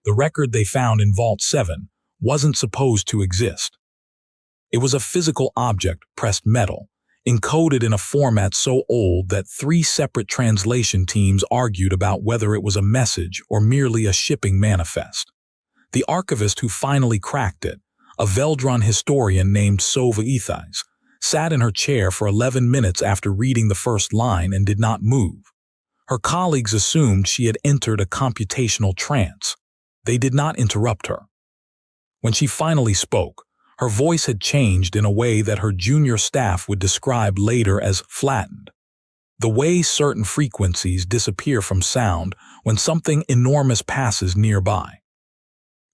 the record they found in Vault 7 wasn't supposed to exist. It was a physical object, pressed metal, encoded in a format so old that 3 separate translation teams argued about whether it was a message or merely a shipping manifest. The archivist who finally cracked it, a Veldron historian named Sova Ethais, sat in her chair for 11 minutes after reading the first line and did not move. Her colleagues assumed she had entered a computational trance. They did not interrupt her. When she finally spoke, her voice had changed in a way that her junior staff would describe later as flattened. The way certain frequencies disappear from sound when something enormous passes nearby.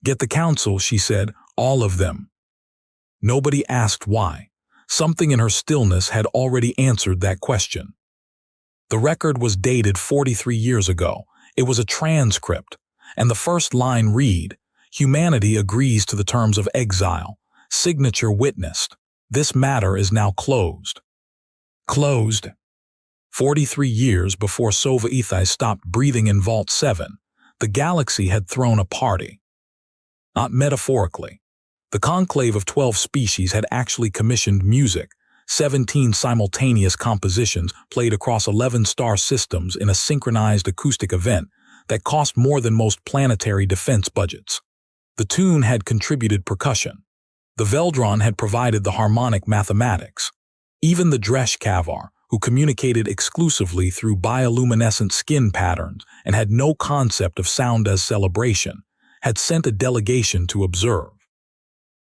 "Get the council," she said, "all of them." Nobody asked why. Something in her stillness had already answered that question. The record was dated 43 years ago. It was a transcript, and the first line read, "Humanity agrees to the terms of exile. Signature witnessed. This matter is now closed." Closed. 43 years before Sova Ethais stopped breathing in Vault 7, the galaxy had thrown a party. Not metaphorically. The conclave of 12 species had actually commissioned music, 17 simultaneous compositions played across 11 star systems in a synchronized acoustic event that cost more than most planetary defense budgets. The tune had contributed percussion. The Veldron had provided the harmonic mathematics. Even the Dresh Kavar, who communicated exclusively through bioluminescent skin patterns and had no concept of sound as celebration, had sent a delegation to observe.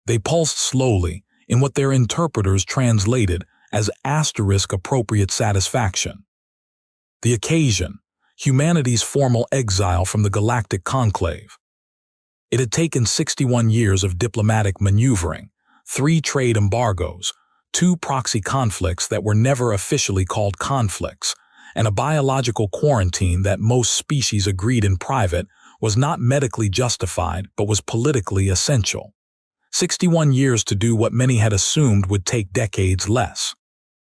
They pulsed slowly in what their interpreters translated as *appropriate satisfaction. The occasion, humanity's formal exile from the Galactic Conclave. It had taken 61 years of diplomatic maneuvering, 3 trade embargoes, 2 proxy conflicts that were never officially called conflicts, and a biological quarantine that most species agreed in private was not medically justified but was politically essential. 61 years to do what many had assumed would take decades less.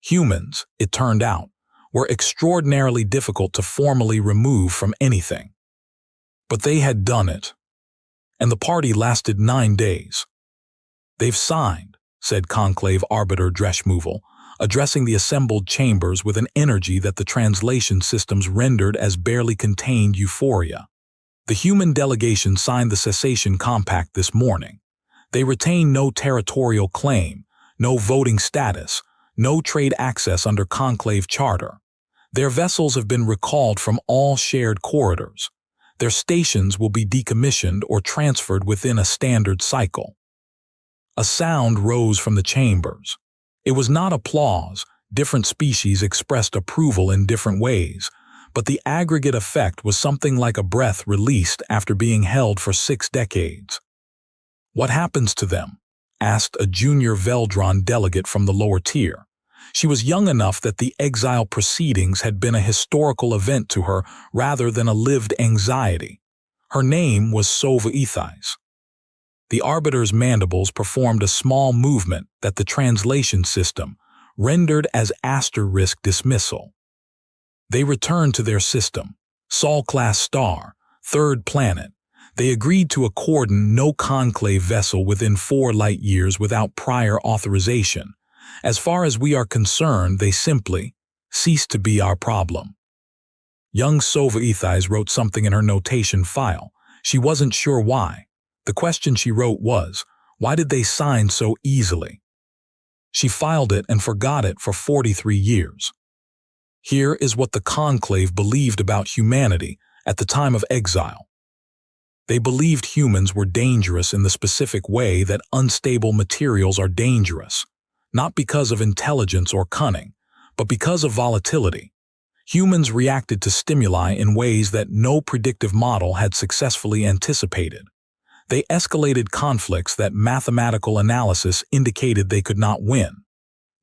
Humans, it turned out, were extraordinarily difficult to formally remove from anything. But they had done it. And the party lasted 9 days. "They've signed," said Conclave Arbiter Dreshmoval, addressing the assembled chambers with an energy that the translation systems rendered as barely contained euphoria. "The human delegation signed the cessation compact this morning. They retain no territorial claim, no voting status, no trade access under Conclave Charter. Their vessels have been recalled from all shared corridors. Their stations will be decommissioned or transferred within a standard cycle." A sound rose from the chambers. It was not applause. Different species expressed approval in different ways, but the aggregate effect was something like a breath released after being held for 6 decades. "What happens to them?" asked a junior Veldron delegate from the lower tier. She was young enough that the exile proceedings had been a historical event to her rather than a lived anxiety. Her name was Sova Ethais. The arbiter's mandibles performed a small movement that the translation system rendered as * dismissal. They returned to their system, Sol-class star, 3rd planet. They agreed to a cordon no conclave vessel within 4 light years without prior authorization. As far as we are concerned, they simply ceased to be our problem. Young Sova Ethais wrote something in her notation file. She wasn't sure why. The question she wrote was, why did they sign so easily? She filed it and forgot it for 43 years. Here is what the Conclave believed about humanity at the time of exile. They believed humans were dangerous in the specific way that unstable materials are dangerous, not because of intelligence or cunning, but because of volatility. Humans reacted to stimuli in ways that no predictive model had successfully anticipated. They escalated conflicts that mathematical analysis indicated they could not win.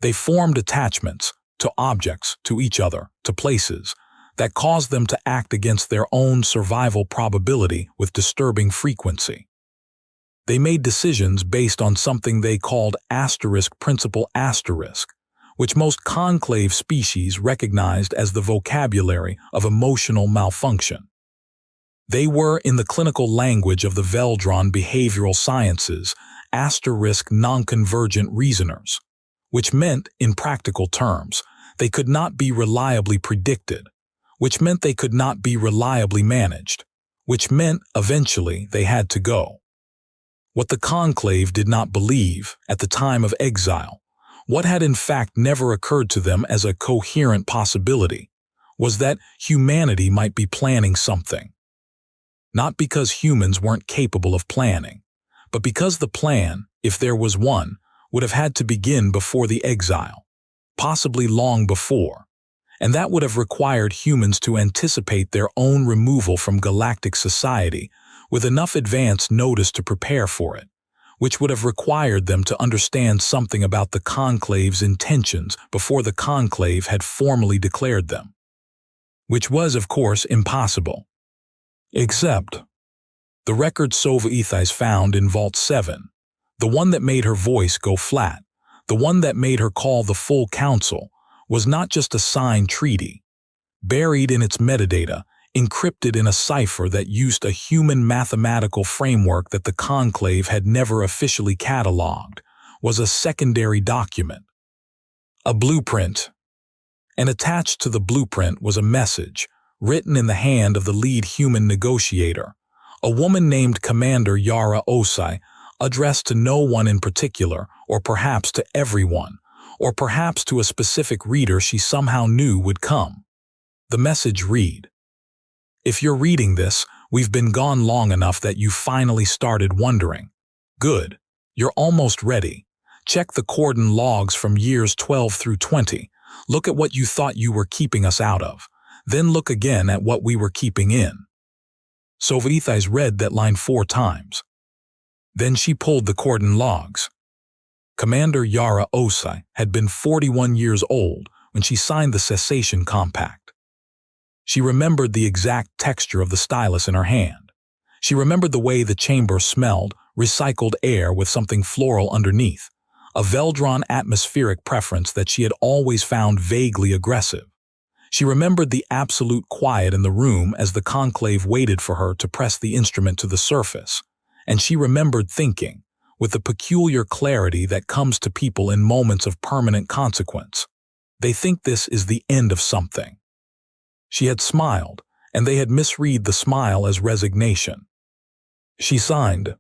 They formed attachments to objects, to each other, to places, that caused them to act against their own survival probability with disturbing frequency. They made decisions based on something they called principle *, which most conclave species recognized as the vocabulary of emotional malfunction. They were, in the clinical language of the Veldron behavioral sciences, non-convergent reasoners, which meant, in practical terms, they could not be reliably predicted, which meant they could not be reliably managed, which meant, eventually, they had to go. What the Conclave did not believe, at the time of Exile, what had in fact never occurred to them as a coherent possibility, was that humanity might be planning something. Not because humans weren't capable of planning, but because the plan, if there was one, would have had to begin before the Exile, possibly long before, and that would have required humans to anticipate their own removal from galactic society with enough advance notice to prepare for it, which would have required them to understand something about the Conclave's intentions before the Conclave had formally declared them. Which was, of course, impossible. Except the record Sci-Fi found in Vault 7, the one that made her voice go flat, the one that made her call the full council, was not just a signed treaty. Buried in its metadata, encrypted in a cipher that used a human mathematical framework that the Conclave had never officially catalogued, was a secondary document. A blueprint. And attached to the blueprint was a message, written in the hand of the lead human negotiator, a woman named Commander Yara Osai, addressed to no one in particular, or perhaps to everyone, or perhaps to a specific reader she somehow knew would come. The message read, "If you're reading this, we've been gone long enough that you finally started wondering. Good. You're almost ready. Check the cordon logs from years 12 through 20. Look at what you thought you were keeping us out of. Then look again at what we were keeping in." Sci-Fi read that line 4 times. Then she pulled the cordon logs. Commander Yara Osai had been 41 years old when she signed the cessation compact. She remembered the exact texture of the stylus in her hand. She remembered the way the chamber smelled, recycled air with something floral underneath, a Veldron atmospheric preference that she had always found vaguely aggressive. She remembered the absolute quiet in the room as the Conclave waited for her to press the instrument to the surface, and she remembered thinking, with the peculiar clarity that comes to people in moments of permanent consequence, they think this is the end of something. She had smiled, and they had misread the smile as resignation. She signed.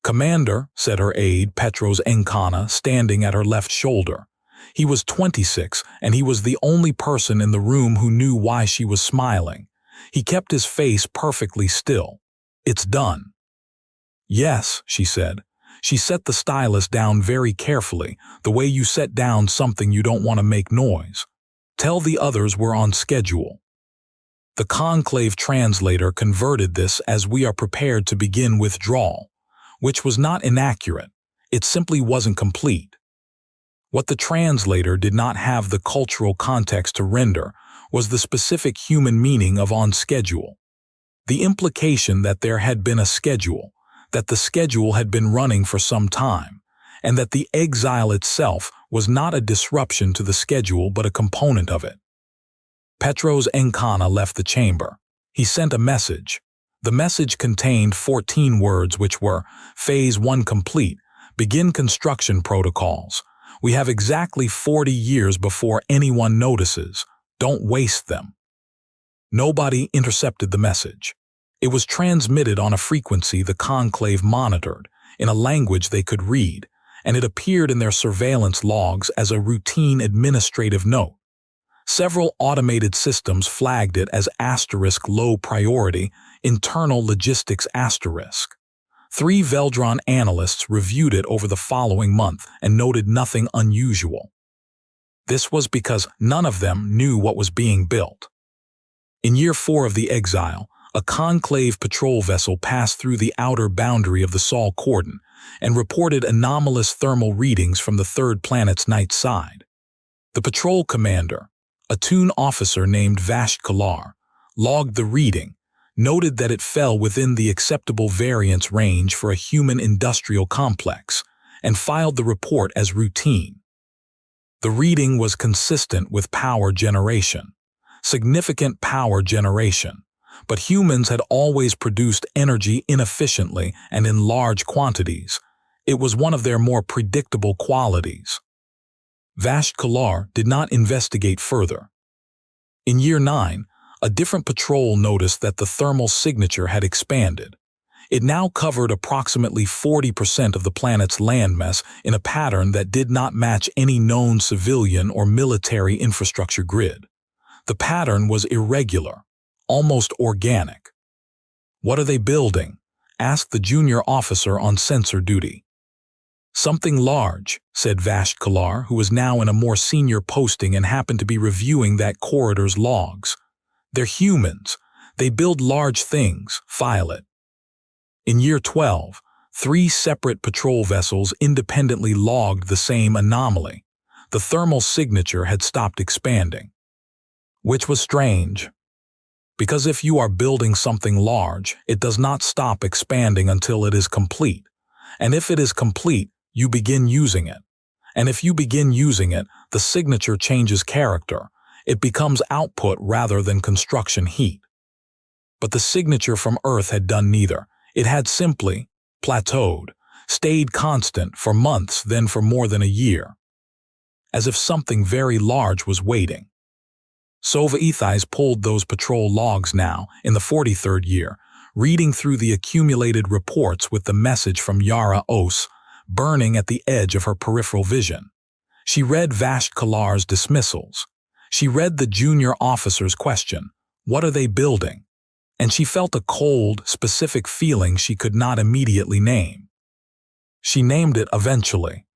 "Commander," said her aide, Petros Encana, standing at her left shoulder. He was 26, and he was the only person in the room who knew why she was smiling. He kept his face perfectly still. "It's done." "Yes," she said. She set the stylus down very carefully, the way you set down something you don't want to make noise. "Tell the others we're on schedule." The Conclave translator converted this as "we are prepared to begin withdrawal," which was not inaccurate. It simply wasn't complete. What the translator did not have the cultural context to render was the specific human meaning of "on schedule." The implication that there had been a schedule, that the schedule had been running for some time, and that the exile itself was not a disruption to the schedule but a component of it. Petros Encana left the chamber. He sent a message. The message contained 14 words which were, "Phase 1 complete. Begin construction protocols. We have exactly 40 years before anyone notices. Don't waste them." Nobody intercepted the message. It was transmitted on a frequency the Conclave monitored, in a language they could read, and it appeared in their surveillance logs as a routine administrative note. Several automated systems flagged it as *low priority, internal logistics *. 3 Veldron analysts reviewed it over the following month and noted nothing unusual. This was because none of them knew what was being built. In year 4 of the Exile, a Conclave patrol vessel passed through the outer boundary of the Sol cordon and reported anomalous thermal readings from the third planet's night side. The patrol commander, a Toon officer named Vash Kalar, logged the reading, noted that it fell within the acceptable variance range for a human industrial complex, and filed the report as routine. The reading was consistent with power generation, significant power generation, but humans had always produced energy inefficiently and in large quantities. It was one of their more predictable qualities. Vasht Kalar did not investigate further. In year 9, a different patrol noticed that the thermal signature had expanded. It now covered approximately 40% of the planet's landmass in a pattern that did not match any known civilian or military infrastructure grid. The pattern was irregular, almost organic. "What are they building?" asked the junior officer on sensor duty. "Something large," said Vasht Kalar, who was now in a more senior posting and happened to be reviewing that corridor's logs. "They're humans. They build large things. File it." In year 12, 3 separate patrol vessels independently logged the same anomaly. The thermal signature had stopped expanding. Which was strange. Because if you are building something large, it does not stop expanding until it is complete. And if it is complete, you begin using it. And if you begin using it, the signature changes character. It becomes output rather than construction heat. But the signature from Earth had done neither. It had simply plateaued, stayed constant for months, then for more than a year. As if something very large was waiting. Sova-Ethais pulled those patrol logs now, in the 43rd year, reading through the accumulated reports with the message from Yara Os burning at the edge of her peripheral vision. She read Vasht Kalar's dismissals. She read the junior officer's question, "What are they building?" And she felt a cold, specific feeling she could not immediately name. She named it eventually.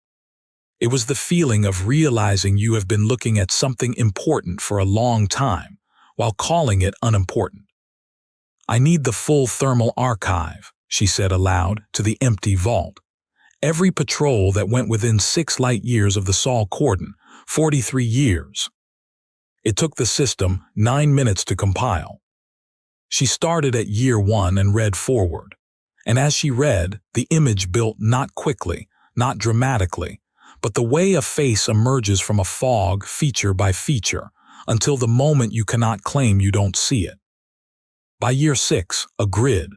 It was the feeling of realizing you have been looking at something important for a long time, while calling it unimportant. "I need the full thermal archive," she said aloud to the empty vault. "Every patrol that went within 6 light years of the Sol cordon, 43 years. It took the system 9 minutes to compile." She started at year 1 and read forward. And as she read, the image built not quickly, not dramatically, but the way a face emerges from a fog feature by feature, until the moment you cannot claim you don't see it. By year 6, a grid.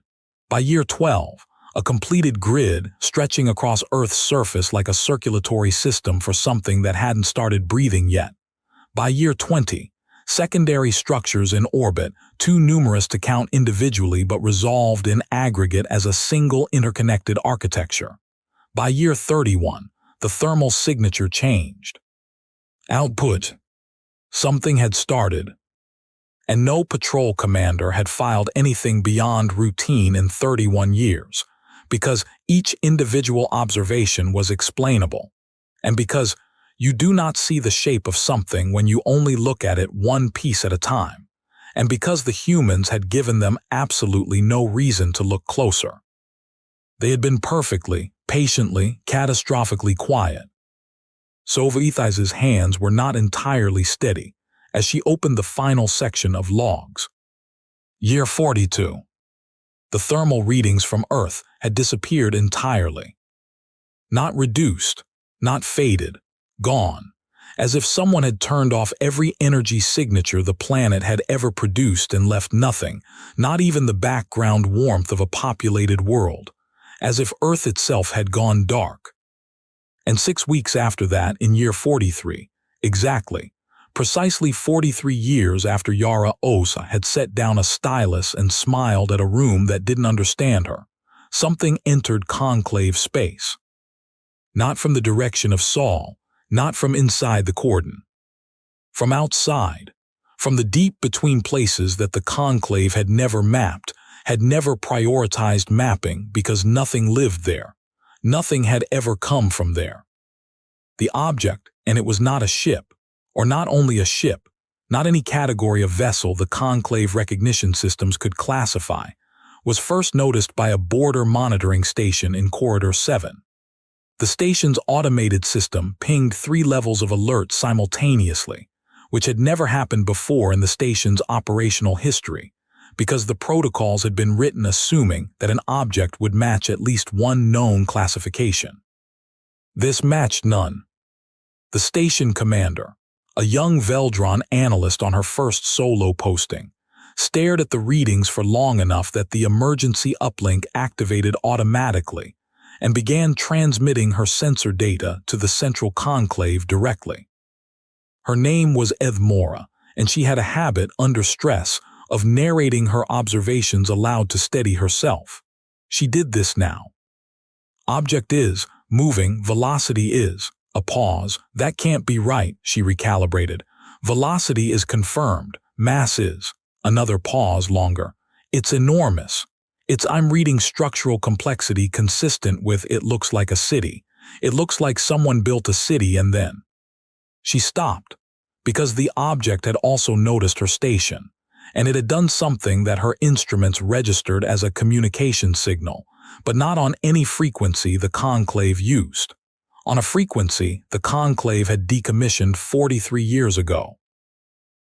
By year 12, a completed grid stretching across Earth's surface like a circulatory system for something that hadn't started breathing yet. By year 20, secondary structures in orbit, too numerous to count individually but resolved in aggregate as a single interconnected architecture. By year 31, the thermal signature changed. Output. Something had started. And no patrol commander had filed anything beyond routine in 31 years, because each individual observation was explainable, and because you do not see the shape of something when you only look at it one piece at a time, and because the humans had given them absolutely no reason to look closer. They had been perfectly, patiently, catastrophically quiet. Sova-Ethais' hands were not entirely steady as she opened the final section of logs. Year 42. The thermal readings from Earth had disappeared entirely. Not reduced, not faded, gone, as if someone had turned off every energy signature the planet had ever produced and left nothing, not even the background warmth of a populated world, as if Earth itself had gone dark. And 6 weeks after that, in year 43, exactly, precisely 43 years after Yara Osa had set down a stylus and smiled at a room that didn't understand her, something entered Conclave space. Not from the direction of Sol, not from inside the cordon. From outside, from the deep between places that the Conclave had never mapped, had never prioritized mapping because nothing lived there. Nothing had ever come from there. The object, and it was not a ship, or not only a ship, not any category of vessel the Conclave recognition systems could classify, was first noticed by a border monitoring station in Corridor 7. The station's automated system pinged 3 levels of alert simultaneously, which had never happened before in the station's operational history, because the protocols had been written assuming that an object would match at least one known classification. This matched none. The station commander, a young Veldron analyst on her first solo posting, stared at the readings for long enough that the emergency uplink activated automatically, and began transmitting her sensor data to the central conclave directly. Her name was Edmora, and she had a habit, under stress, of narrating her observations aloud to steady herself. She did this now. Object is, moving, velocity is. A pause. That can't be right, she recalibrated. Velocity is confirmed. Mass is. Another pause longer. It's enormous. I'm reading structural complexity consistent with it looks like a city. It looks like someone built a city and then. She stopped, because the object had also noticed her station, and it had done something that her instruments registered as a communication signal, but not on any frequency the conclave used. On a frequency the conclave had decommissioned 43 years ago.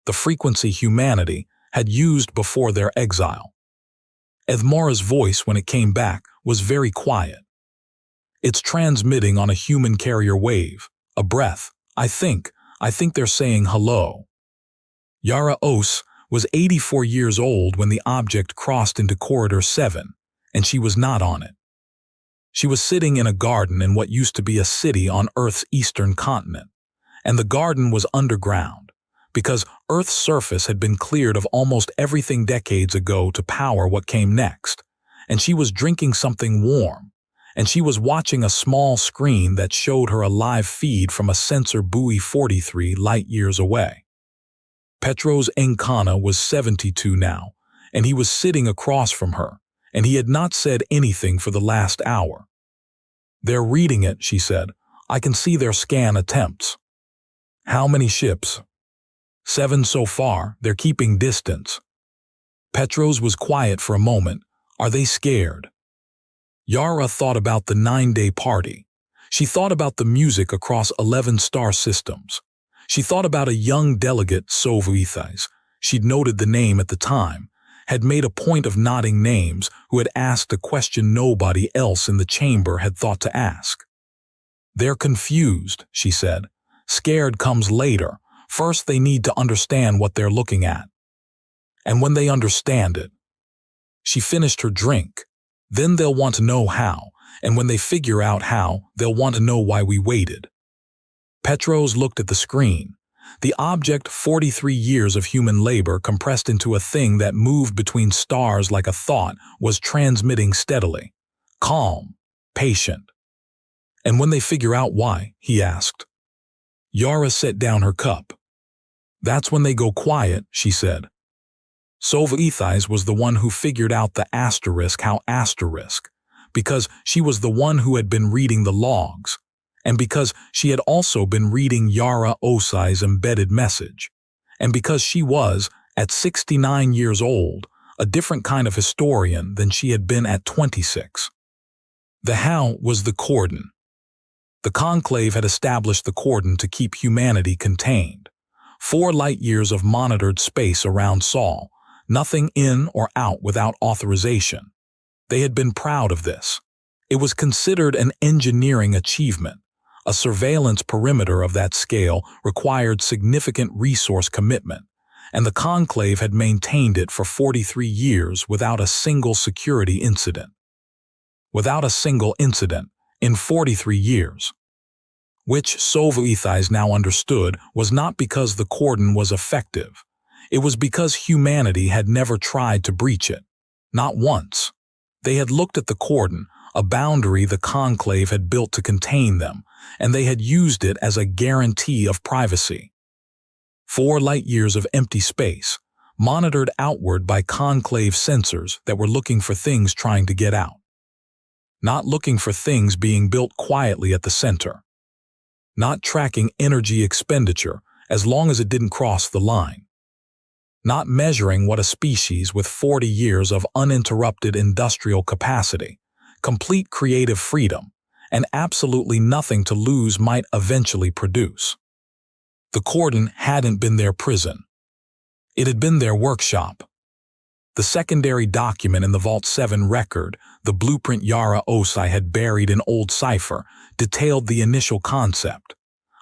The frequency humanity had used before their exile. Edmora's voice, when it came back, was very quiet. It's transmitting on a human carrier wave, a breath. I think they're saying hello. Yara Os was 84 years old when the object crossed into Corridor 7, and she was not on it. She was sitting in a garden in what used to be a city on Earth's eastern continent, and the garden was underground, because Earth's surface had been cleared of almost everything decades ago to power what came next, and she was drinking something warm, and she was watching a small screen that showed her a live feed from a sensor buoy 43 light-years away. Petros Encana was 72 now, and he was sitting across from her, and he had not said anything for the last hour. They're reading it, she said. I can see their scan attempts. How many ships? 7 so far. They're keeping distance. Petros was quiet for a moment. Are they scared? Yara thought about the 9-day party. She thought about the music across 11 star systems. She thought about a young delegate, Sovuithais. She'd noted the name at the time, had made a point of nodding names, who had asked a question nobody else in the chamber had thought to ask. They're confused, she said. Scared comes later. First they need to understand what they're looking at. And when they understand it. She finished her drink. Then they'll want to know how, and when they figure out how, they'll want to know why we waited. Petros looked at the screen. The object, 43 years of human labor compressed into a thing that moved between stars like a thought, was transmitting steadily. Calm. Patient. And when they figure out why, he asked. Yara set down her cup. That's when they go quiet, she said. Sovuithais was the one who figured out the how because she was the one who had been reading the logs, and because she had also been reading Yara Osai's embedded message, and because she was, at 69 years old, a different kind of historian than she had been at 26. The how was the cordon. The conclave had established the cordon to keep humanity contained. 4 light-years of monitored space around Sol, nothing in or out without authorization. They had been proud of this. It was considered an engineering achievement. A surveillance perimeter of that scale required significant resource commitment, and the conclave had maintained it for 43 years without a single security incident. Without a single incident, in 43 years. Which Sovuithais now understood was not because the cordon was effective. It was because humanity had never tried to breach it. Not once. They had looked at the cordon, a boundary the conclave had built to contain them, and they had used it as a guarantee of privacy. 4 light-years of empty space, monitored outward by conclave sensors that were looking for things trying to get out. Not looking for things being built quietly at the center. Not tracking energy expenditure as long as it didn't cross the line. Not measuring what a species with 40 years of uninterrupted industrial capacity, complete creative freedom, and absolutely nothing to lose might eventually produce. The cordon hadn't been their prison. It had been their workshop. The secondary document in the Vault 7 record, the blueprint Yara Osai had buried in old cipher, detailed the initial concept.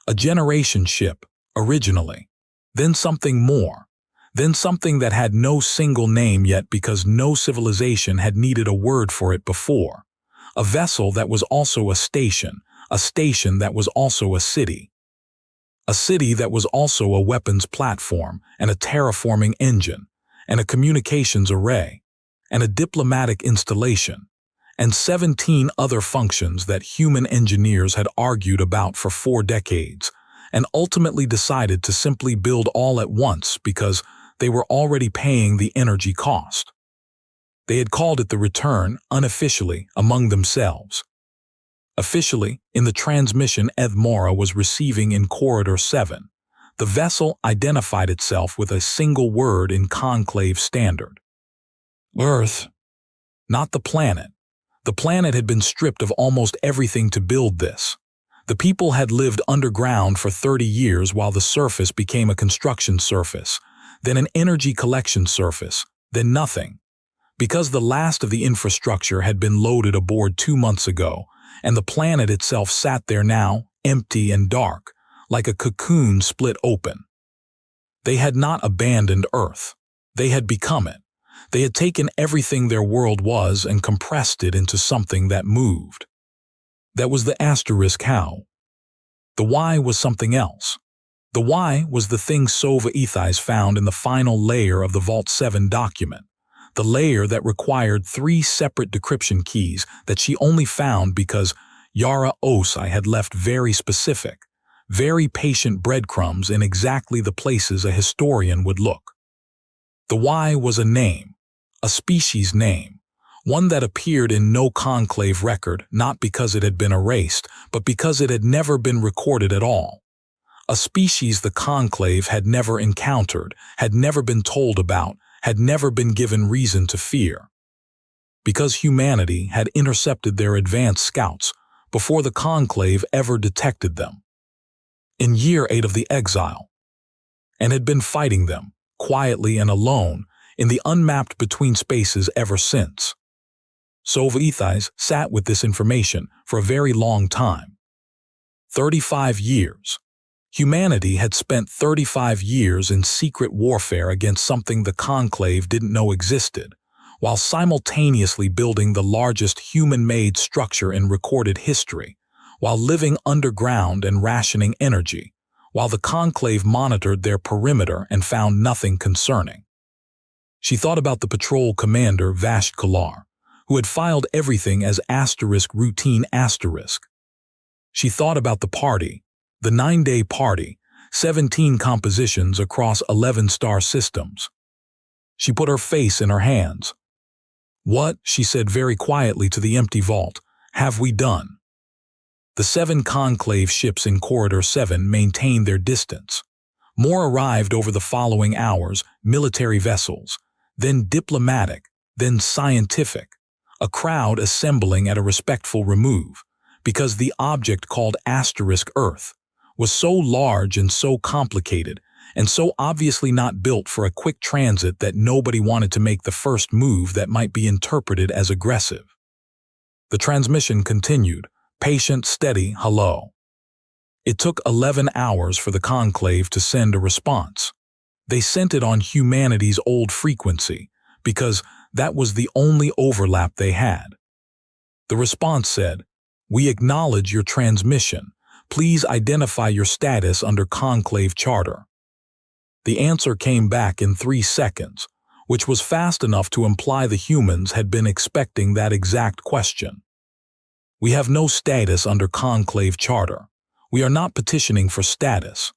A generation ship, originally. Then something more. Then something that had no single name yet because no civilization had needed a word for it before. A vessel that was also a station that was also a city that was also a weapons platform and a terraforming engine, and a communications array, and a diplomatic installation, and 17 other functions that human engineers had argued about for 4 decades, and ultimately decided to simply build all at once because they were already paying the energy cost. They had called it the return, unofficially, among themselves. Officially, in the transmission Edmora was receiving in Corridor 7, the vessel identified itself with a single word in Conclave standard. Earth. Not the planet. The planet had been stripped of almost everything to build this. The people had lived underground for 30 years while the surface became a construction surface, then an energy collection surface, then nothing. Because the last of the infrastructure had been loaded aboard 2 months ago, and the planet itself sat there now, empty and dark, like a cocoon split open. They had not abandoned Earth. They had become it. They had taken everything their world was and compressed it into something that moved. That was the asterisk how. The why was something else. The why was the thing Sova Ethais found in the final layer of the Vault 7 document, the layer that required 3 separate decryption keys that she only found because Yara Osai had left very specific, very patient breadcrumbs in exactly the places a historian would look. The why was a name, a species name, one that appeared in no Conclave record not because it had been erased, but because it had never been recorded at all. A species the Conclave had never encountered, had never been told about, had never been given reason to fear. Because humanity had intercepted their advanced scouts before the Conclave ever detected them. In year 8 of the Exile, and had been fighting them, quietly and alone, in the unmapped between spaces ever since. Sova Ethais sat with this information for a very long time. 35 years. Humanity had spent 35 years in secret warfare against something the Conclave didn't know existed, while simultaneously building the largest human-made structure in recorded history, while living underground and rationing energy, while the Conclave monitored their perimeter and found nothing concerning. She thought about the patrol commander Vasht Kalar, who had filed everything as *routine*. She thought about the party, the 9-day party, 17 compositions across 11 star systems. She put her face in her hands. "What," she said very quietly to the empty vault, "have we done?" The 7 Conclave ships in Corridor 7 maintained their distance. More arrived over the following hours, military vessels, then diplomatic, then scientific, a crowd assembling at a respectful remove, because the object called Earth was so large and so complicated and so obviously not built for a quick transit that nobody wanted to make the first move that might be interpreted as aggressive. The transmission continued, patient, steady, hello. It took 11 hours for the Conclave to send a response. They sent it on humanity's old frequency, because that was the only overlap they had. The response said, "We acknowledge your transmission. Please identify your status under Conclave Charter." The answer came back in 3 seconds, which was fast enough to imply the humans had been expecting that exact question. "We have no status under Conclave Charter. We are not petitioning for status.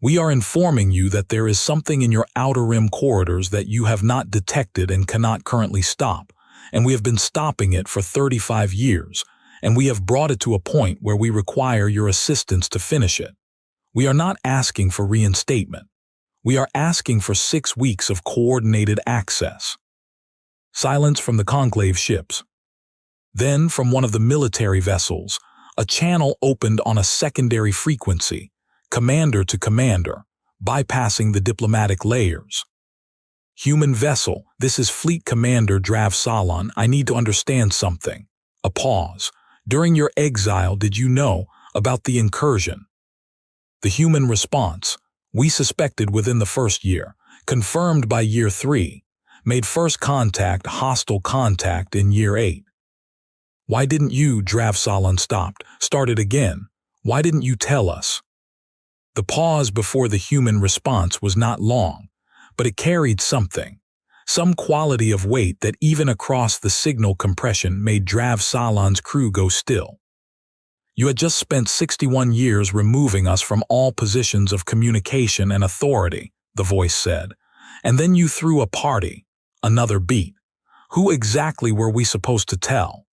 We are informing you that there is something in your outer rim corridors that you have not detected and cannot currently stop, and we have been stopping it for 35 years, and we have brought it to a point where we require your assistance to finish it. We are not asking for reinstatement. We are asking for 6 weeks of coordinated access." Silence from the Conclave ships. Then, from one of the military vessels, a channel opened on a secondary frequency, commander to commander, bypassing the diplomatic layers. "Human vessel, this is Fleet Commander Drav Salon. I need to understand something." A pause. "During your exile, did you know about the incursion?" The human response: "We suspected within the first year. Confirmed by year 3. Made first contact, hostile contact in year 8. Why didn't you, Dravsalan stopped, started again. Why didn't you tell us? The pause before the human response was not long, but it carried something. Some quality of weight that even across the signal compression made Dravsalan's crew go still. You had just spent 61 years removing us from all positions of communication and authority, the voice said. And then you threw a party. Another beat. Who exactly were we supposed to tell?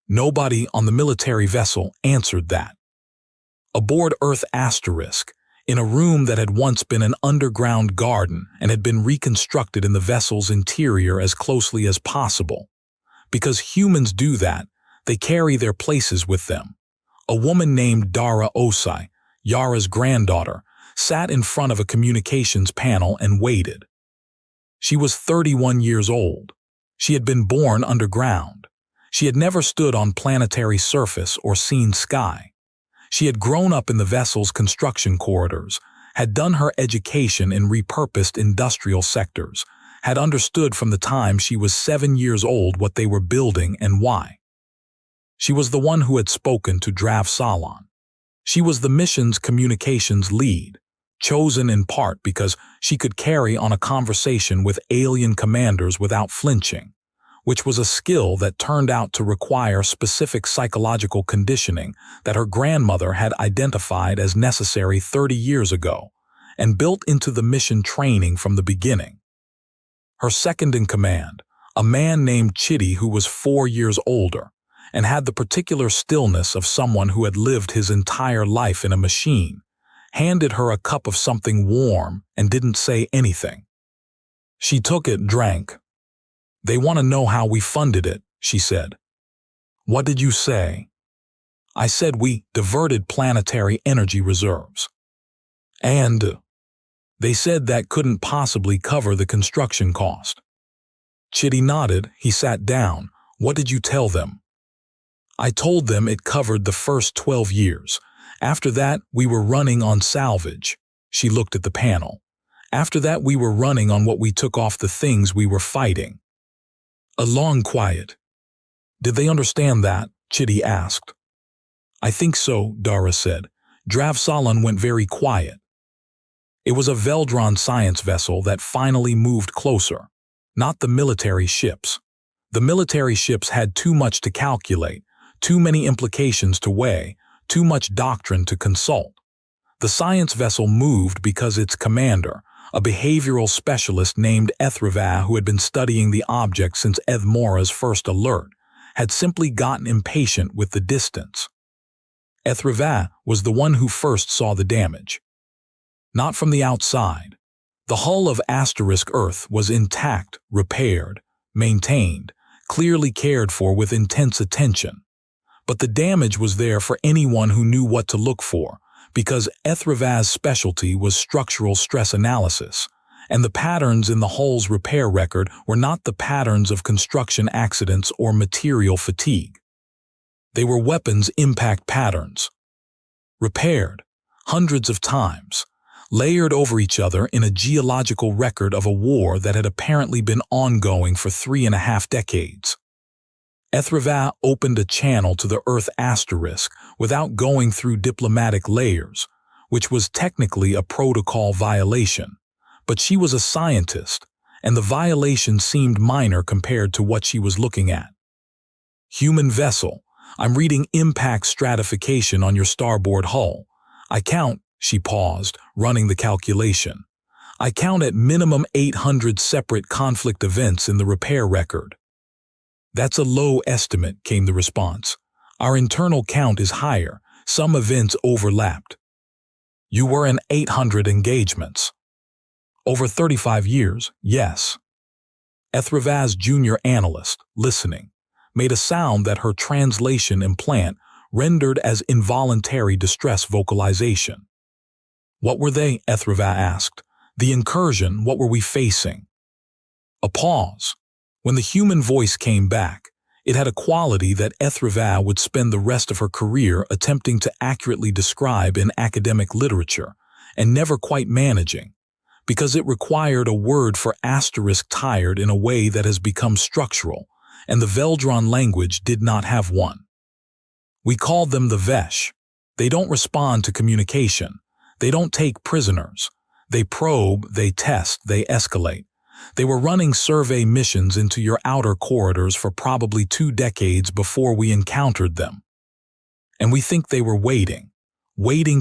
Nobody on the military vessel answered that. Aboard Earth Asterisk, in a room that had once been an underground garden and had been reconstructed in the vessel's interior as closely as possible. Because humans do that, they carry their places with them. A woman named Dara Osai, Yara's granddaughter, sat in front of a communications panel and waited. She was 31 years old. She had been born underground. She had never stood on planetary surface or seen sky. She had grown up in the vessel's construction corridors, had done her education in repurposed industrial sectors, had understood from the time she was 7 years old what they were building and why. She was the one who had spoken to Dravsalan. She was the mission's communications lead, chosen in part because she could carry on a conversation with alien commanders without flinching, which was a skill that turned out to require specific psychological conditioning that her grandmother had identified as necessary 30 years ago and built into the mission training from the beginning. Her second-in-command, a man named Chitty who was 4 years older and had the particular stillness of someone who had lived his entire life in a machine, handed her a cup of something warm and didn't say anything. She took it, drank. "They want to know how we funded it," she said. "What did you say?" "I said we diverted planetary energy reserves." "And?" "They said that couldn't possibly cover the construction cost." Chitty nodded. He sat down. "What did you tell them?" "I told them it covered the first 12 years. After that, we were running on salvage." She looked at the panel. "After that, we were running on what we took off the things we were fighting." A long quiet. "Did they understand that?" Chitty asked. "I think so," Dara said. Dravsalan went very quiet. It was a Veldron science vessel that finally moved closer, not the military ships. The military ships had too much to calculate, too many implications to weigh, too much doctrine to consult. The science vessel moved because its commander, a behavioral specialist named Ethrava who had been studying the object since Ethmora's first alert, had simply gotten impatient with the distance. Ethrava was the one who first saw the damage. Not from the outside. The hull of Asterisk Earth was intact, repaired, maintained, clearly cared for with intense attention. But the damage was there for anyone who knew what to look for, because Ethrava's specialty was structural stress analysis, and the patterns in the hull's repair record were not the patterns of construction accidents or material fatigue. They were weapons impact patterns. Repaired, hundreds of times, layered over each other in a geological record of a war that had apparently been ongoing for 3.5 decades. Ethrava opened a channel to the Earth Asterisk without going through diplomatic layers, which was technically a protocol violation. But she was a scientist, and the violation seemed minor compared to what she was looking at. "Human vessel, I'm reading impact stratification on your starboard hull. I count," she paused, running the calculation. "I count at minimum 800 separate conflict events in the repair record." "That's a low estimate," came the response. "Our internal count is higher. Some events overlapped." "You were in 800 engagements." "Over 35 years, yes." Ethrava's junior analyst, listening, made a sound that her translation implant rendered as involuntary distress vocalization. "What were they?" Ethrava asked. "The incursion, what were we facing?" A pause. When the human voice came back, it had a quality that Ethrava would spend the rest of her career attempting to accurately describe in academic literature, and never quite managing, because it required a word for asterisk tired in a way that has become structural, and the Veldron language did not have one. We called them the Vesh. They don't respond to communication. They don't take prisoners. They probe, they test, they escalate. They were running survey missions into your outer corridors for probably 2 decades before we encountered them. And we think they were waiting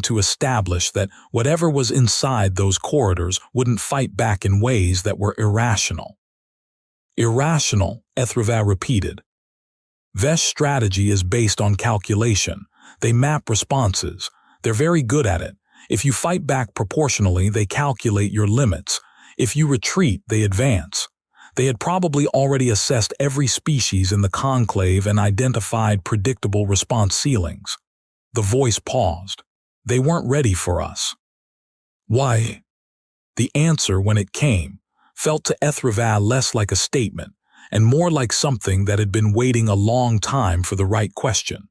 to establish that whatever was inside those corridors wouldn't fight back in ways that were irrational. Irrational, HFY repeated. Vesh strategy is based on calculation. They map responses. They're very good at it. If you fight back proportionally, they calculate your limits. If you retreat, they advance. They had probably already assessed every species in the Conclave and identified predictable response ceilings. The voice paused. They weren't ready for us. Why? The answer, when it came, felt to HFY less like a statement and more like something that had been waiting a long time for the right question.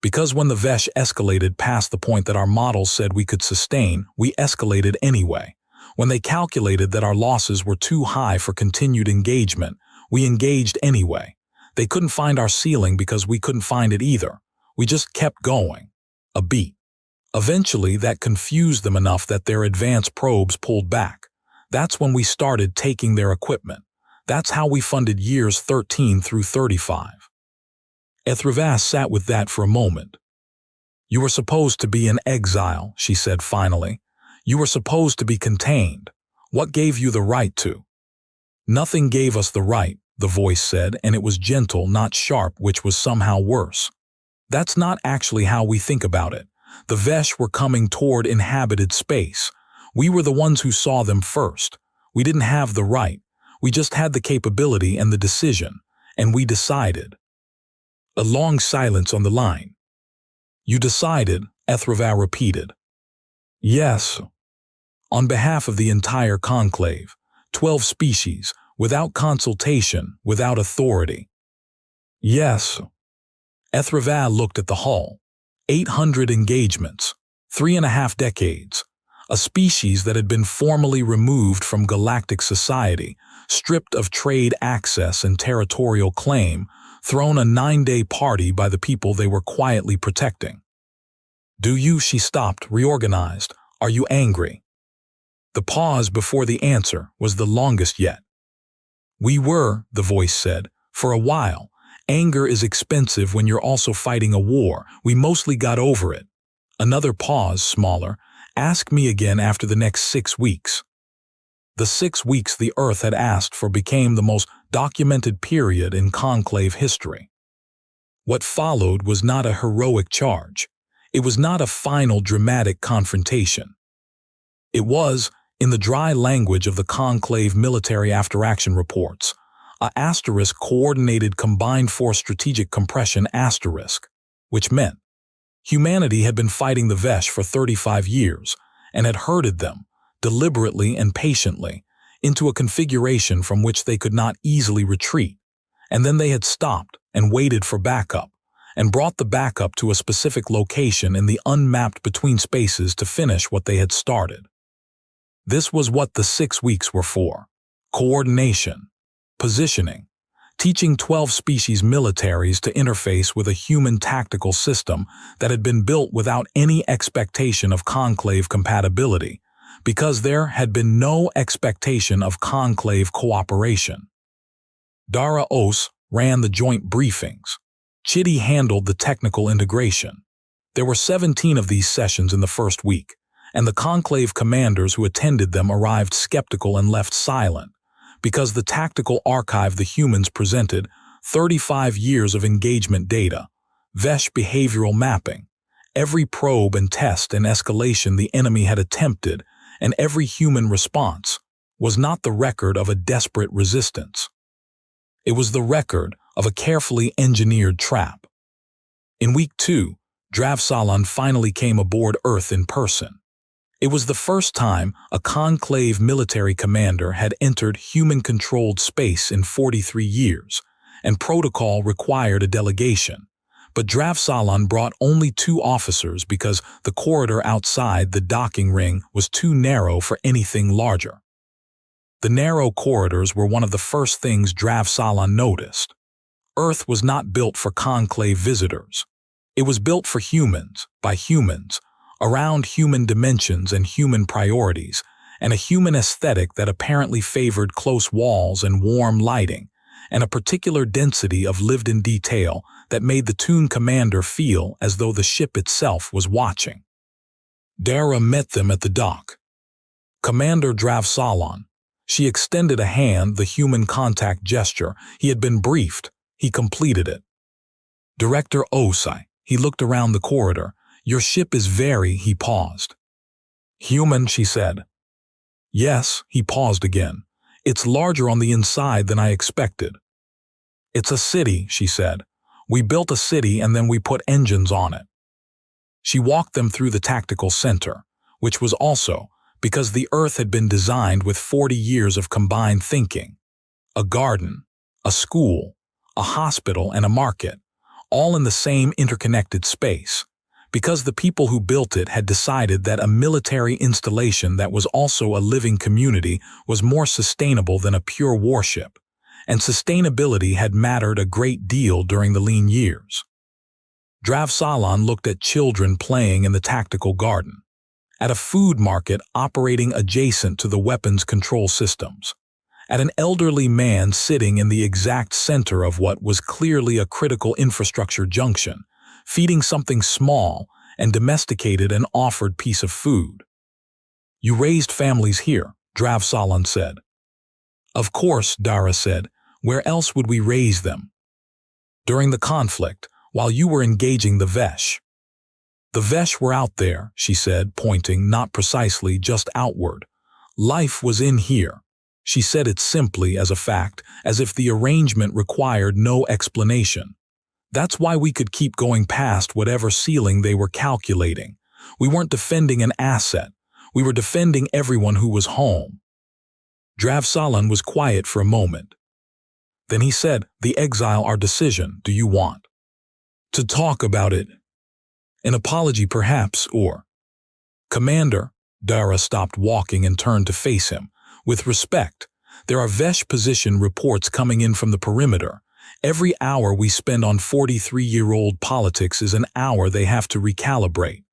Because when the Vesh escalated past the point that our models said we could sustain, we escalated anyway. When they calculated that our losses were too high for continued engagement, we engaged anyway. They couldn't find our ceiling because we couldn't find it either. We just kept going. A beat. Eventually, that confused them enough that their advanced probes pulled back. That's when we started taking their equipment. That's how we funded years 13 through 35. HFY sat with that for a moment. You were supposed to be in exile, she said finally. You were supposed to be contained. What gave you the right to? Nothing gave us the right, the voice said, and it was gentle, not sharp, which was somehow worse. That's not actually how we think about it. The Vesh were coming toward inhabited space. We were the ones who saw them first. We didn't have the right. We just had the capability and the decision, and we decided. A long silence on the line. You decided, HFY repeated. Yes. On behalf of the entire Conclave, 12 species, without consultation, without authority. Yes. HFY looked at the hull. 800 engagements, 3.5 decades. A species that had been formally removed from galactic society, stripped of trade access and territorial claim, thrown a 9-day party by the people they were quietly protecting. Do you? She stopped, reorganized. Are you angry? The pause before the answer was the longest yet. We were, the voice said, for a while. Anger is expensive when you're also fighting a war. We mostly got over it. Another pause, smaller. Ask me again after the next 6 weeks. The 6 weeks the Earth had asked for became the most documented period in Conclave history. What followed was not a heroic charge. It was not a final dramatic confrontation. It was, in the dry language of the Conclave military after-action reports, a asterisk coordinated combined force strategic compression asterisk, which meant humanity had been fighting the Vesh for 35 years and had herded them, deliberately and patiently, into a configuration from which they could not easily retreat, and then they had stopped and waited for backup, and brought the backup to a specific location in the unmapped between spaces to finish what they had started. This was what the 6 weeks were for. Coordination. Positioning. Teaching 12 species militaries to interface with a human tactical system that had been built without any expectation of Conclave compatibility, because there had been no expectation of Conclave cooperation. Dara Os ran the joint briefings. Chitty handled the technical integration. There were 17 of these sessions in the first week, and the Conclave commanders who attended them arrived skeptical and left silent, because the tactical archive the humans presented 35 years of engagement data, Vesh behavioral mapping, every probe and test and escalation the enemy had attempted, and every human response, was not the record of a desperate resistance. It was the record of a carefully engineered trap. In week 2, Dravsalan finally came aboard Earth in person. It was the first time a Conclave military commander had entered human-controlled space in 43 years, and protocol required a delegation. But Drafsalan brought only 2 officers because the corridor outside the docking ring was too narrow for anything larger. The narrow corridors were one of the first things Drafsalan noticed. Earth was not built for Conclave visitors. It was built for humans, by humans, around human dimensions and human priorities, and a human aesthetic that apparently favored close walls and warm lighting, and a particular density of lived-in detail that made the Toon commander feel as though the ship itself was watching. Dara met them at the dock. Commander Drafsalan. She extended a hand, the human contact gesture. He had been briefed. He completed it. Director Osai. He looked around the corridor. Your ship is very, he paused. Human, she said. Yes, he paused again. It's larger on the inside than I expected. It's a city, she said. We built a city and then we put engines on it. She walked them through the tactical center, which was also because the Earth had been designed with 40 years of combined thinking. A garden, a school, a hospital, and a market, all in the same interconnected space, because the people who built it had decided that a military installation that was also a living community was more sustainable than a pure warship, and sustainability had mattered a great deal during the lean years. Drafsalan looked at children playing in the tactical garden, at a food market operating adjacent to the weapons control systems, at an elderly man sitting in the exact center of what was clearly a critical infrastructure junction, feeding something small and domesticated and offered piece of food. You raised families here, Drafsalan said. Of course, Dara said. Where else would we raise them? During the conflict, while you were engaging the Vesh. The Vesh were out there, she said, pointing not precisely, just outward. Life was in here. She said it simply as a fact, as if the arrangement required no explanation. That's why we could keep going past whatever ceiling they were calculating. We weren't defending an asset. We were defending everyone who was home. Drafsalan was quiet for a moment. Then he said, the Exile, our decision, do you want to talk about it? An apology perhaps, or... Commander, Dara stopped walking and turned to face him. With respect, there are Vesh position reports coming in from the perimeter. Every hour we spend on 43-year-old politics is an hour they have to recalibrate.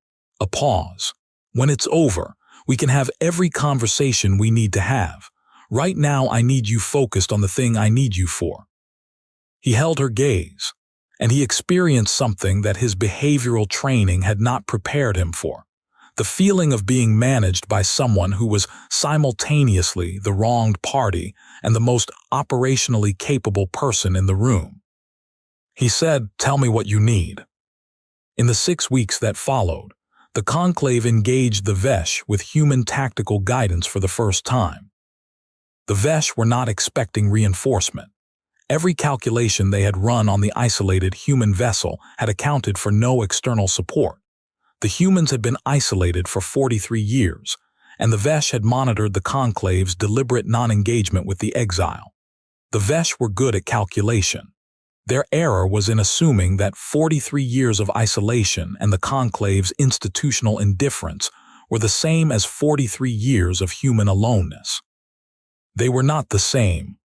A pause. When it's over, we can have every conversation we need to have. Right now I need you focused on the thing I need you for. He held her gaze, and he experienced something that his behavioral training had not prepared him for. The feeling of being managed by someone who was simultaneously the wronged party and the most operationally capable person in the room. He said, tell me what you need. In the 6 weeks that followed, the Conclave engaged the Vesh with human tactical guidance for the first time. The Vesh were not expecting reinforcement. Every calculation they had run on the isolated human vessel had accounted for no external support. The humans had been isolated for 43 years, and the Vesh had monitored the Conclave's deliberate non-engagement with the Exile. The Vesh were good at calculation. Their error was in assuming that 43 years of isolation and the Conclave's institutional indifference were the same as 43 years of human aloneness. They were not the same.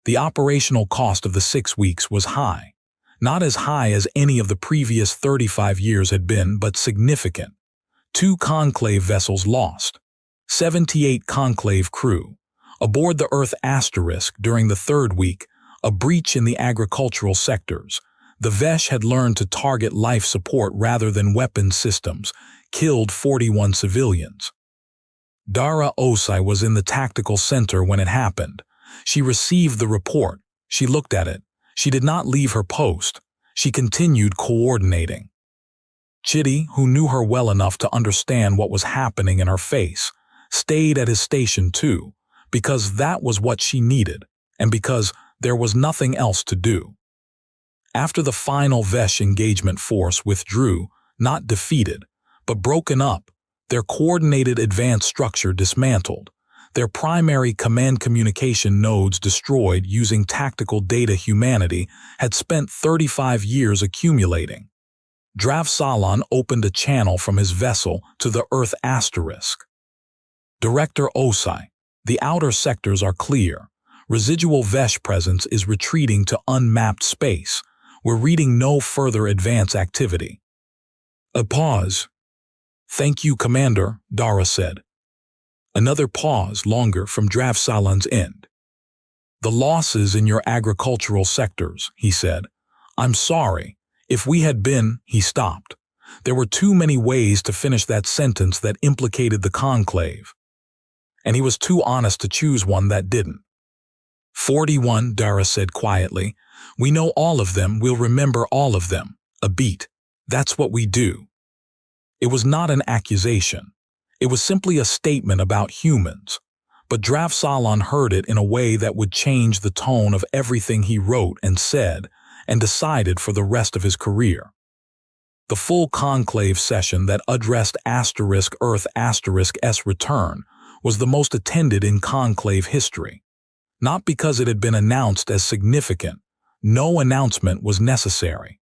The operational cost of the 6 weeks was high. Not as high as any of the previous 35 years had been, but significant. 2 Conclave vessels lost. 78 Conclave crew. Aboard the Earth Asterisk during the 3rd week, a breach in the agricultural sectors. The Vesh had learned to target life support rather than weapons systems, killed 41 civilians. Dara Osai was in the tactical center when it happened. She received the report. She looked at it. She did not leave her post. She continued coordinating. Chitty, who knew her well enough to understand what was happening in her face, stayed at his station too, because that was what she needed, and because there was nothing else to do. After the final Vesh engagement force withdrew, not defeated, but broken up, their coordinated advance structure dismantled, their primary command communication nodes destroyed using tactical data humanity had spent 35 years accumulating. Dravsalan opened a channel from his vessel to the Earth asterisk. Director Osai, the outer sectors are clear. Residual Vesh presence is retreating to unmapped space. We're reading no further advance activity. A pause. Thank you, Commander, Dara said. Another pause, longer, from Dravsalan's end. The losses in your agricultural sectors, he said. I'm sorry. If we had been, he stopped. There were too many ways to finish that sentence that implicated the Conclave. And he was too honest to choose one that didn't. 41, Dara said quietly. We know all of them, we'll remember all of them. A beat. That's what we do. It was not an accusation. It was simply a statement about humans. But Dravsalan heard it in a way that would change the tone of everything he wrote and said, and decided for the rest of his career. The full Conclave session that addressed Earth**''''''''''''''''''''''''''''''''''''''** was the most attended in Conclave history. Not because it had been announced as significant. No announcement was necessary.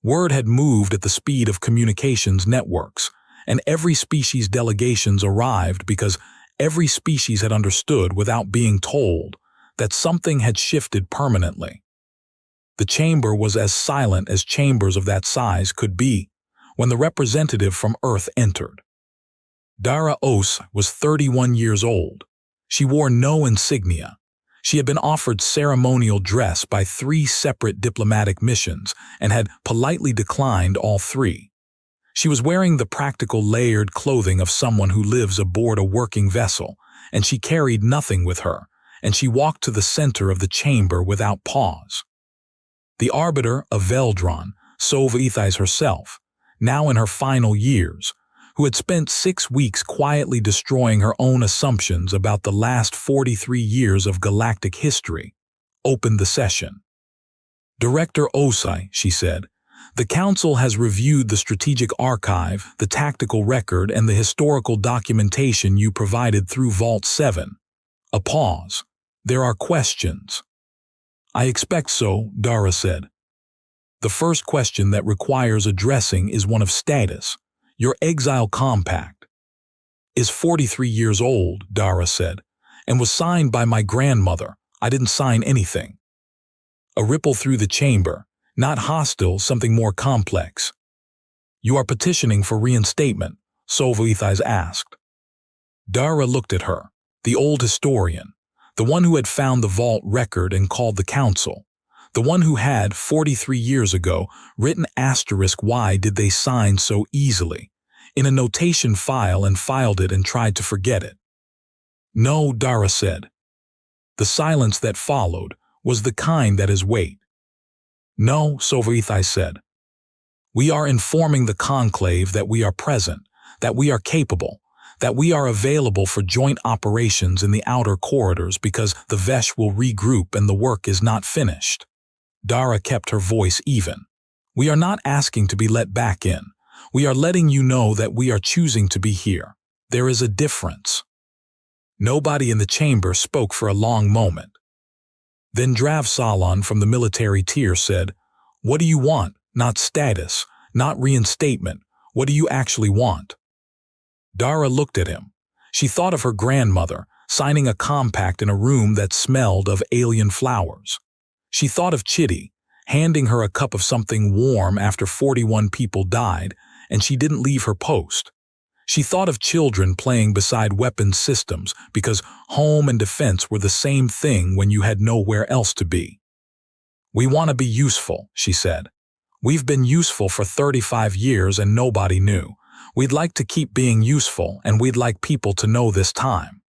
Word had moved at the speed of communications networks, and every species' delegations arrived because every species had understood without being told that something had shifted permanently. The chamber was as silent as chambers of that size could be when the representative from Earth entered. Dara Os was 31 years old. She wore no insignia. She had been offered ceremonial dress by 3 separate diplomatic missions and had politely declined all 3. She was wearing the practical layered clothing of someone who lives aboard a working vessel, and she carried nothing with her, and she walked to the center of the chamber without pause. The arbiter of Veldron, Sova herself, now in her final years, who had spent 6 weeks quietly destroying her own assumptions about the last 43 years of galactic history, opened the session. Director Osai, she said, the Council has reviewed the strategic archive, the tactical record, and the historical documentation you provided through Vault 7. A pause. There are questions. I expect so, Dara said. The first question that requires addressing is one of status. Your Exile compact is 43 years old, Dara said, and was signed by my grandmother. I didn't sign anything. A ripple through the chamber, not hostile, something more complex. You are petitioning for reinstatement, Sova asked. Dara looked at her, the old historian, the one who had found the vault record and called the council, the one who had, 43 years ago, written ****why did they sign so easily, in a notation file and filed it and tried to forget it. No, Dara said. The silence that followed was the kind that is weight. No, Sova said. We are informing the Conclave that we are present, that we are capable, that we are available for joint operations in the outer corridors because the Vesh will regroup and the work is not finished. Dara kept her voice even. We are not asking to be let back in. We are letting you know that we are choosing to be here. There is a difference. Nobody in the chamber spoke for a long moment. Then Dravsalan from the military tier said, What do you want? Not status, not reinstatement. What do you actually want? Dara looked at him. She thought of her grandmother, signing a compact in a room that smelled of alien flowers. She thought of Chitty, handing her a cup of something warm after 41 people died, and she didn't leave her post. She thought of children playing beside weapons systems because home and defense were the same thing when you had nowhere else to be. We want to be useful, she said. We've been useful for 35 years and nobody knew. We'd like to keep being useful, and we'd like people to know this time.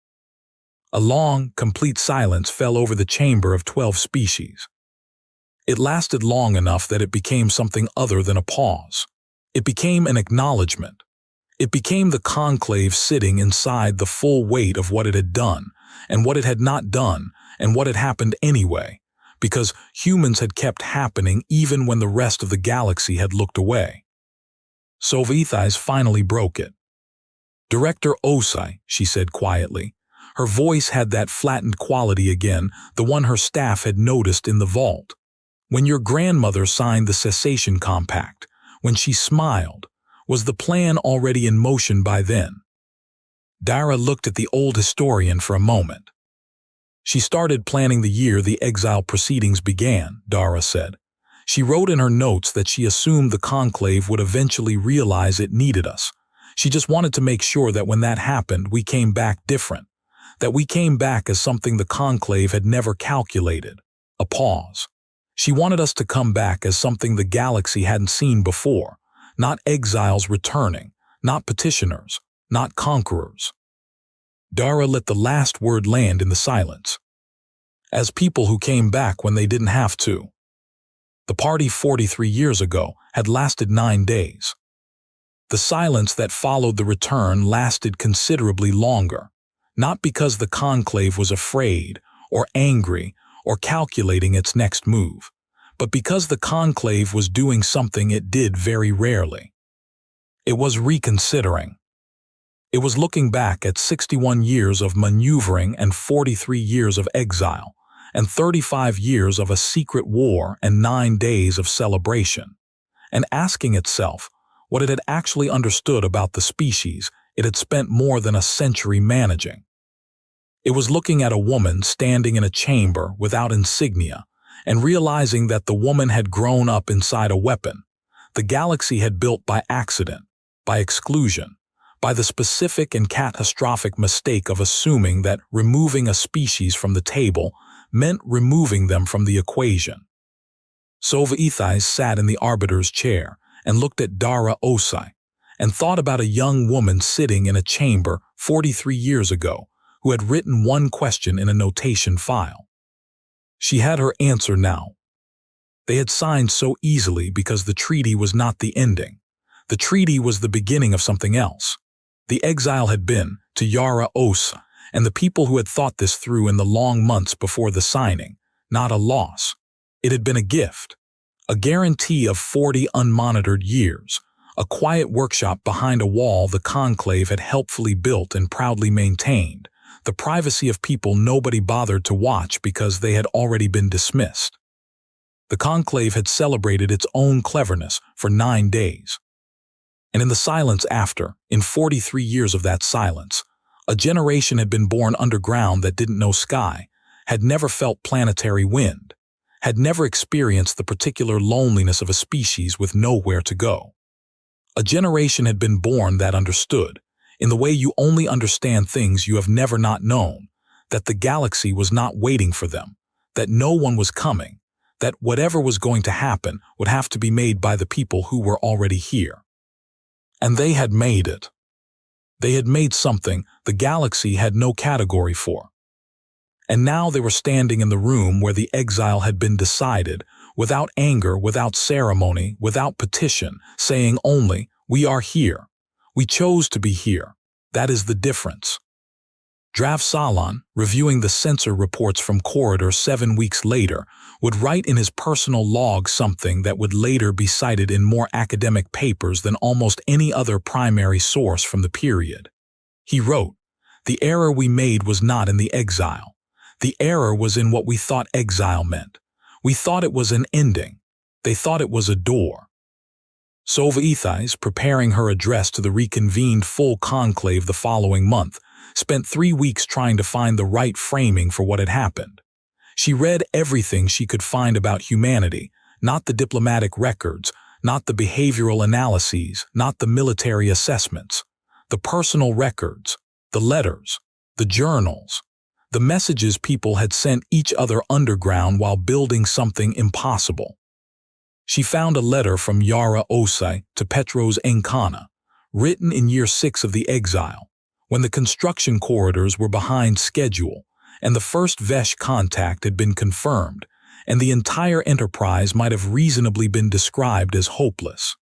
A long, complete silence fell over the chamber of 12 species. It lasted long enough that it became something other than a pause. It became an acknowledgement. It became the Conclave sitting inside the full weight of what it had done, and what it had not done, and what had happened anyway, because humans had kept happening even when the rest of the galaxy had looked away. Sova finally broke it. Director Osai, she said quietly, Her voice had that flattened quality again, the one her staff had noticed in the vault. When your grandmother signed the cessation compact, when she smiled, was the plan already in motion by then? Dara looked at the old historian for a moment. She started planning the year the exile proceedings began, Dara said. She wrote in her notes that she assumed the Conclave would eventually realize it needed us. She just wanted to make sure that when that happened, we came back different. That we came back as something the Conclave had never calculated. A pause. She wanted us to come back as something the galaxy hadn't seen before. Not exiles returning, not petitioners, not conquerors. Dara let the last word land in the silence. As people who came back when they didn't have to. The party 43 years ago had lasted 9 days. The silence that followed the return lasted considerably longer, not because the Conclave was afraid or angry or calculating its next move, but because the Conclave was doing something it did very rarely. It was reconsidering. It was looking back at 61 years of maneuvering and 43 years of exile, and 35 years of a secret war and 9 days of celebration, and asking itself what it had actually understood about the species it had spent more than a century managing. It was looking at a woman standing in a chamber without insignia and realizing that the woman had grown up inside a weapon the galaxy had built by accident, by exclusion, by the specific and catastrophic mistake of assuming that removing a species from the table meant removing them from the equation. Sova sat in the arbiter's chair and looked at Dara Osai and thought about a young woman sitting in a chamber 43 years ago who had written one question in a notation file. She had her answer now. They had signed so easily because the treaty was not the ending. The treaty was the beginning of something else. The exile had been, to Yara Osa and the people who had thought this through in the long months before the signing, not a loss. It had been a gift, a guarantee of 40 unmonitored years, a quiet workshop behind a wall the Conclave had helpfully built and proudly maintained, the privacy of people nobody bothered to watch because they had already been dismissed. The Conclave had celebrated its own cleverness for 9 days. And in the silence after, in 43 years of that silence, a generation had been born underground that didn't know sky, had never felt planetary wind, had never experienced the particular loneliness of a species with nowhere to go. A generation had been born that understood, in the way you only understand things you have never not known, that the galaxy was not waiting for them, that no one was coming, that whatever was going to happen would have to be made by the people who were already here. And they had made it. They had made something the galaxy had no category for. And now they were standing in the room where the exile had been decided, without anger, without ceremony, without petition, saying only, "We are here. We chose to be here. That is the difference." Drav Salon, reviewing the censor reports from Corridor 7 weeks later, would write in his personal log something that would later be cited in more academic papers than almost any other primary source from the period. He wrote, "The error we made was not in the exile. The error was in what we thought exile meant. We thought it was an ending. They thought it was a door." Sova Ethais, preparing her address to the reconvened full conclave the following month, spent 3 weeks trying to find the right framing for what had happened. She read everything she could find about humanity, not the diplomatic records, not the behavioral analyses, not the military assessments, the personal records, the letters, the journals, the messages people had sent each other underground while building something impossible. She found a letter from Yara Osai to Petros Enkana, written in year 6 of the exile, when the construction corridors were behind schedule and the first Vesh contact had been confirmed, and the entire enterprise might have reasonably been described as hopeless.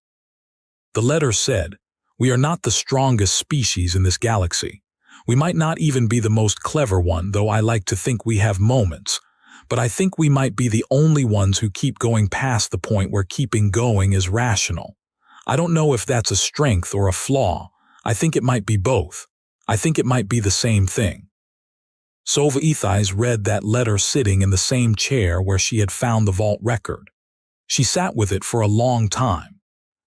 The letter said, "We are not the strongest species in this galaxy. We might not even be the most clever one, though I like to think we have moments, but I think we might be the only ones who keep going past the point where keeping going is rational. I don't know if that's a strength or a flaw. I think it might be both. I think it might be the same thing." Sova read that letter sitting in the same chair where she had found the vault record. She sat with it for a long time.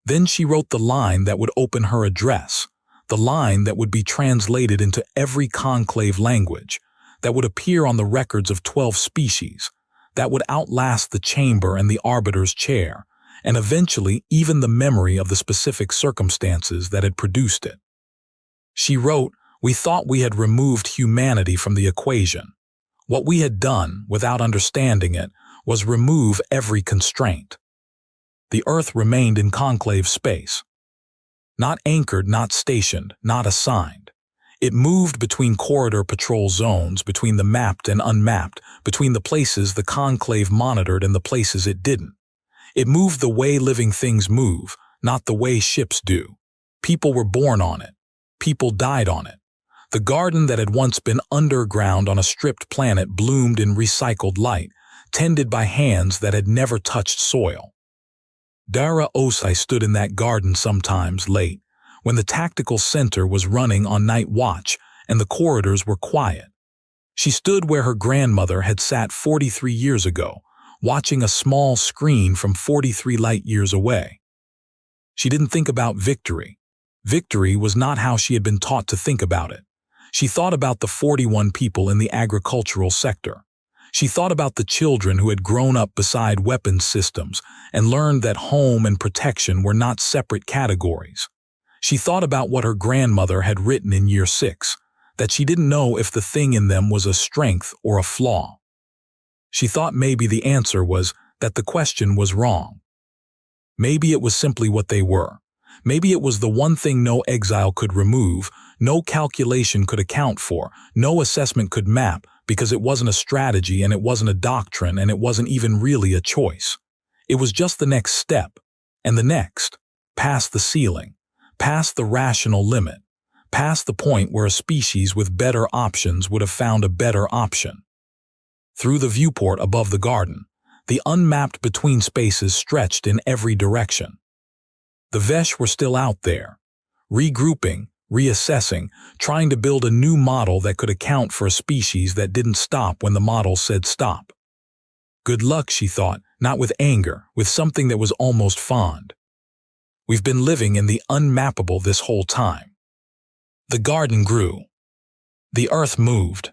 Then she wrote the line that would open her address, the line that would be translated into every Conclave language, that would appear on the records of 12 species, that would outlast the chamber and the arbiter's chair, and eventually even the memory of the specific circumstances that had produced it. She wrote, "We thought we had removed humanity from the equation. What we had done, without understanding it, was remove every constraint." The Earth remained in conclave space. Not anchored, not stationed, not assigned. It moved between corridor patrol zones, between the mapped and unmapped, between the places the conclave monitored and the places it didn't. It moved the way living things move, not the way ships do. People were born on it. People died on it. The garden that had once been underground on a stripped planet bloomed in recycled light, tended by hands that had never touched soil. Dara Osai stood in that garden sometimes late, when the tactical center was running on night watch and the corridors were quiet. She stood where her grandmother had sat 43 years ago, watching a small screen from 43 light years away. She didn't think about victory. Victory was not how she had been taught to think about it. She thought about the 41 people in the agricultural sector. She thought about the children who had grown up beside weapons systems and learned that home and protection were not separate categories. She thought about what her grandmother had written in year 6, that she didn't know if the thing in them was a strength or a flaw. She thought maybe the answer was that the question was wrong. Maybe it was simply what they were. Maybe it was the one thing no exile could remove, no calculation could account for, no assessment could map, because it wasn't a strategy and it wasn't a doctrine and it wasn't even really a choice. It was just the next step, and the next, past the ceiling, past the rational limit, past the point where a species with better options would have found a better option. Through the viewport above the garden, the unmapped between spaces stretched in every direction. The Vesh were still out there, regrouping, reassessing, trying to build a new model that could account for a species that didn't stop when the model said stop. Good luck, she thought, not with anger, with something that was almost fond. We've been living in the unmappable this whole time. The garden grew. The Earth moved.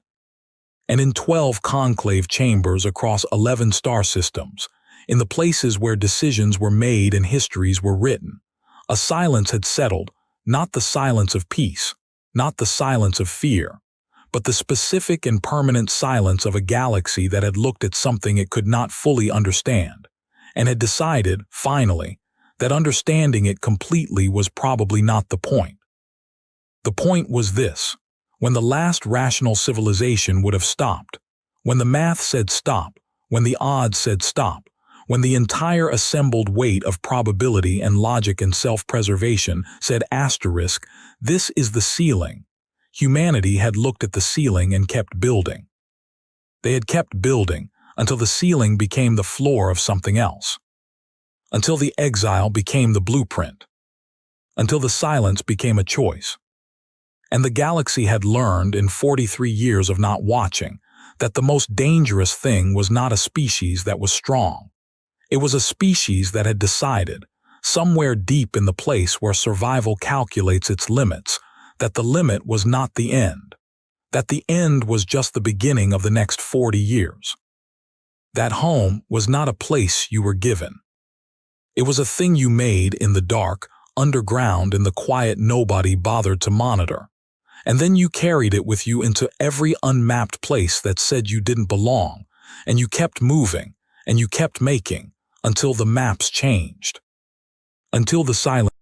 And in 12 conclave chambers across 11 star systems, in the places where decisions were made and histories were written, a silence had settled, not the silence of peace, not the silence of fear, but the specific and permanent silence of a galaxy that had looked at something it could not fully understand, and had decided, finally, that understanding it completely was probably not the point. The point was this: when the last rational civilization would have stopped, when the math said stop, when the odds said stop, when the entire assembled weight of probability and logic and self-preservation said asterisk, this is the ceiling, humanity had looked at the ceiling and kept building. They had kept building until the ceiling became the floor of something else, until the exile became the blueprint, until the silence became a choice. And the galaxy had learned in 43 years of not watching that the most dangerous thing was not a species that was strong. It was a species that had decided, somewhere deep in the place where survival calculates its limits, that the limit was not the end, that the end was just the beginning of the next 40 years. That home was not a place you were given. It was a thing you made in the dark, underground in the quiet nobody bothered to monitor. And then you carried it with you into every unmapped place that said you didn't belong, and you kept moving, and you kept making, until the maps changed. Until the silence